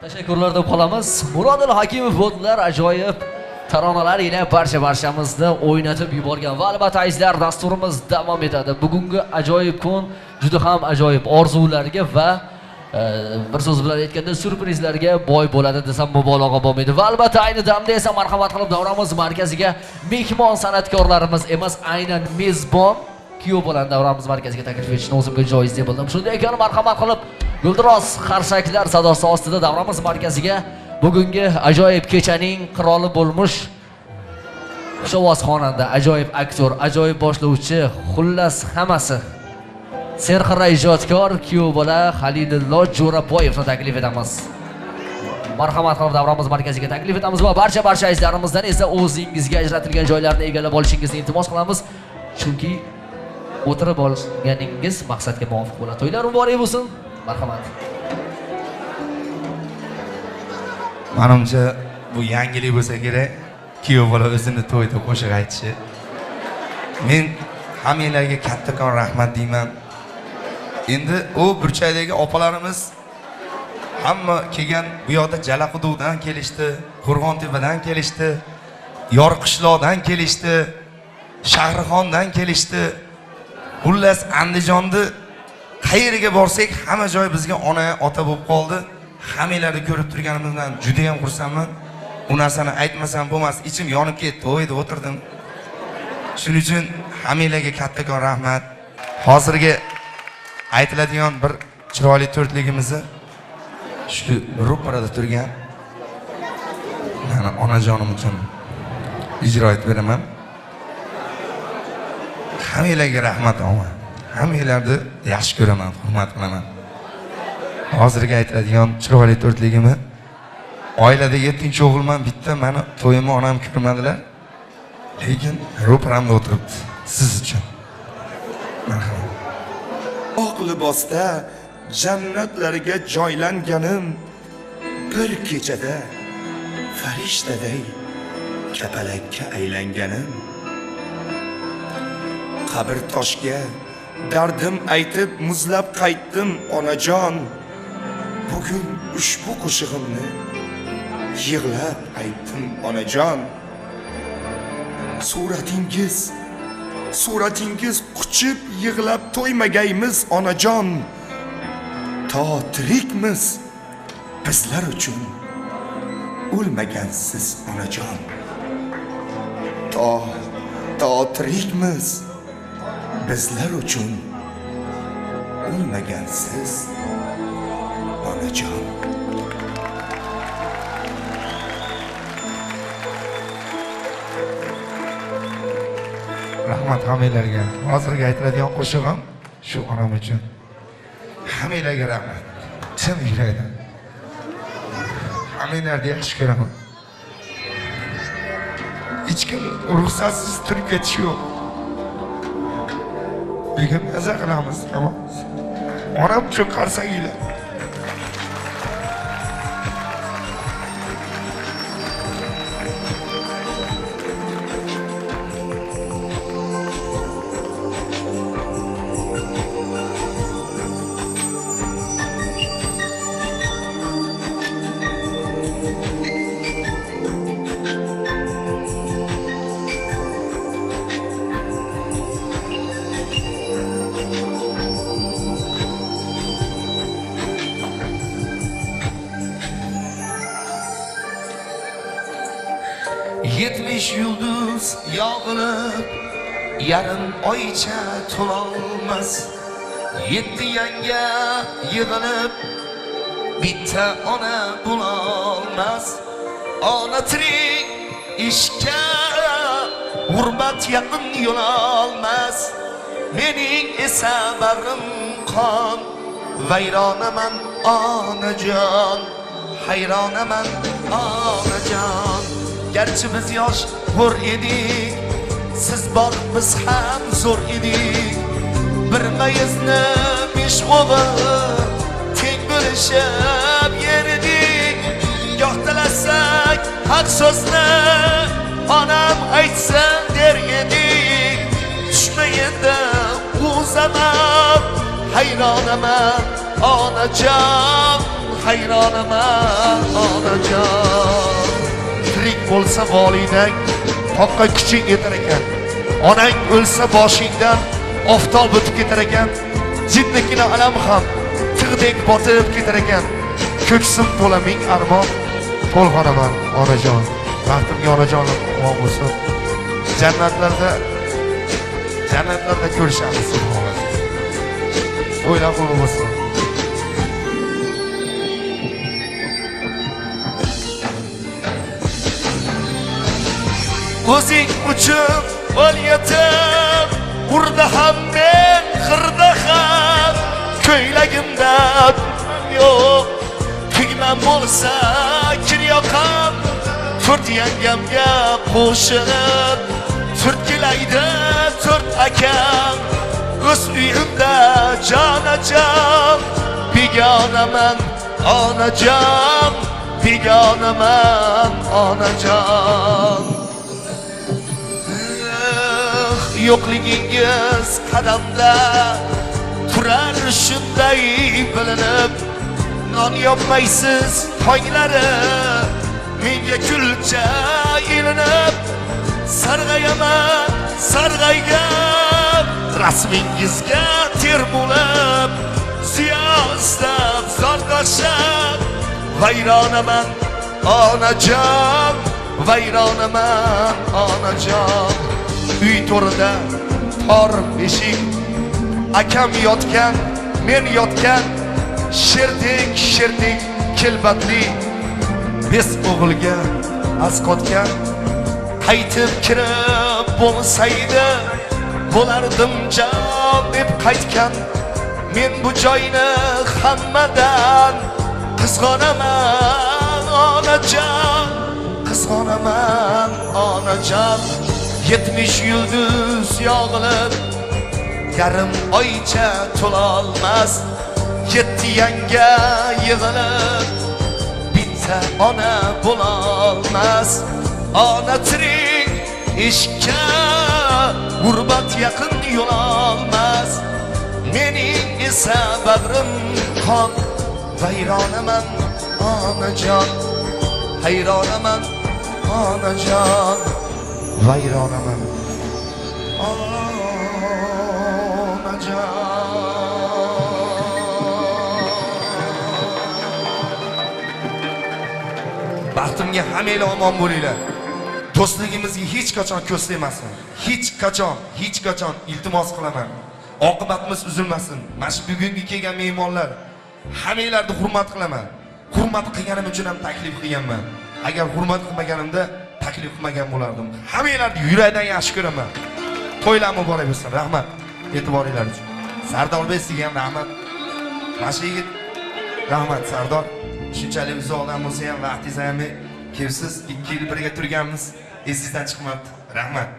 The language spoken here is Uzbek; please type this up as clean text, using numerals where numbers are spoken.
Tashakkurlar deb qolamiz. Murodil Hakimov bo'ldilar, ajoyib taronalar yana barchamizni o'ynatib yuborgan. Va albatta azizlar, dasturimiz davom etadi. Bugungi ajoyib kun juda ham ajoyib orzularga va bir so'z bilan aytganda syurprizlarga boy bo'ladi desam mubolag'a bo'lmaydi. Va albatta ayni damda esa marhamat qilib davramiz markaziga mehmon san'atkorlarimiz emas, aynan mezbon kuyov bilan davramiz markaziga taklif etishni o'zimga joiz deb bildim. Shunday ekan marhamat qilib Guldiroz qarshaklar sadosi ostida davramiz markaziga bugungi ajoyib kechaning qiroli bo'lmuş xushovoz xonanda, ajoyib aktyor, ajoyib boshlovchi, xullas hammasi serqirra ijodkor kuyov bola Halilullo Jo'raboyevni taklif etamiz. Marhamat qilib davramiz markaziga taklif etamiz va barcha azizlarimizdan esa o'zingizga ajratilgan joylarni egallab olishingizni iltimos qilamiz. Chunki o'tirib olganingiz maqsadga muvofiq bo'ladi. To'ylar muborak bo'lsin. Marhamat. Menimcha bu yangilik bo'lsa kerak, kuyov bola o'zini to'yda qo'shiq aytishi. Men hammanglarga kattakon rahmat deyman. Endi u burchakdagi opalarimiz hamma kelgan, bu yoqda Jalaquduqdan kelishdi, Qo'rg'ontepadan kelishdi, Yorqishloqdan kelishdi, Shahrixondan kelishdi. Xullas Andijonni qayerga borsak hamma joy bizga ona, ota bo'lib qoldi. Hammanglarni ko'rib turganimizdan juda ham xursandman. Bu narsani aytmasam bo'lmas, ichim yonib ketdi, o'yda o'tirdim. Shuning uchun hammanglarga kattakon rahmat. Hozirgi aytiladigan bir chiroyli to'rtligimizni shu ro'parada turgan mana onajonim uchun ijro etib beraman. Hammanglarga rahmat og'a. Hammanglarni yaxshi ko'raman, hurmat qilaman. Hozirgi aytiladigan chiroyli to'rtligimni oilada 7-o'g'ilman, bitta meni to'yimni onam ko'rmadilar. Lekin ro'paramda o'tiribdi siz uchun. Marhamat. Oq libosda jannatlarga joylanganim bir kechada farishtaday kapalakka aylanganim. Qabr toshga dardim aytib muzlab qaytdim onajon. Bugun ushbu qo'shig'imni yig'lab aytdim onajon. Suratingiz quchib yig'lab to'ymagaymiz onajon. To tirikmiz bizlar uchun o'lmagansiz onajon. To tirikmiz bizlar uchun o'lmagansiz onajon. Rahmat hammanglarga. Hozirgi aytiladigan qo'shig'im shu onam uchun. Hammanglarga rahmat. Chin yurakdan. Hammanglarni yaxshi ko'raman. Hech kim ruxsatsiz turib ketish yo'q. Bugun maza qilamiz, hammamiz. Onam uchun qarsanglar. Yulduz yog'ilib yarim oycha to'lolmas. 7 yanga yig'ilib bitta ona bo'lolmas. Ona tirik ishga g'urbat yaqin yo'l olmas. Mening esa bag'rim qon, vayronaman onajon, hayronaman onajon. Gerçi biz yosh hur edik, siz bor biz ham zo'r edik. Bir mayizni 5 o'g'il teng bo'lishib yerdik. Goh talasak haq so'zni onam aytsin der edik. Tushmaydi u zaman hayronaman onajon, hayronaman onajon. Tirik bo'lsa volidang toqqa kuching yetar ekan. Onang o'lsa boshingdan oftob o'tib ketar ekan. Jiddikkina alam ham tig'dek botib ketar ekan. Ko'ksim to'la ming armon, to'lg'onaman onajon. Baxtimga onajonim omon bo'lsin. Jannatlarda ko'rishamiz subhanalloh. O'ylab qulluq bo'lsin. O'zing uchun o'l yetim, urda ham men, qirda ham, ko'ylagimda yo'q. Tugman bo'lsa kir yoqam, to'rt yangamga qo'shilib, to'rt kelaydi to'rt akam. O'z uyimda jonajon, begonaman onajon, begonaman onajon. Yo'qligingiz qadamda turar shunday bilinib, non yopmaysiz tonglari menga kulcha ilinib, sarg'ayaman sarg'aygan rasmingizga termulib, ziyostab zordoshab vayronaman onajon, vayronaman onajon. Uy to'rida tor beshik, akam yotgan, men yotgan, sherdek kelbatli bes o'g'ilga asqotgan. Qaytib kirib bo'lsaydi bo'lardim jon deb qaytgan. Men bu joyni hammadan qizg'onaman onajon, qizg'onaman onajon. 70 yulduz yog'ilib, yarim oycha to'lolmas. 7 yanga yig'ilib, bitta ona bo'lolmas. Ona tirik ishga g'urbat yaqin yo'l olmas. Mening esa bag'rim qon, vayronaman onajon, hayronaman onajon, vayronaman onajon. Baxtimga hammalar omon bo'linglar. Do'stligimizga hech qachon ko'z tegmasin. Hech qachon iltimos qilaman. Oqibatimiz uzilmasin. Mana shu bugungi kelgan mehmonlar hammalarni hurmat qilaman. Hurmat qilganim uchun ham taklif qilganman. Agar hurmat qilmaganimda taklif qilmagan bo'lardim. Hammalarni yurakdan yaxshi ko'raman. To'ylar muborak bo'lsin. Rahmat e'tiboringiz uchun. Sardorbek sizga ham rahmat. Mana shu yigit rahmat Sardor. Shunchalik uzoqdan bo'lsa ham vaqtingizni ham kelibsiz. 2 yil birga turganmiz. Esingizdan chiqmabdi. Rahmat.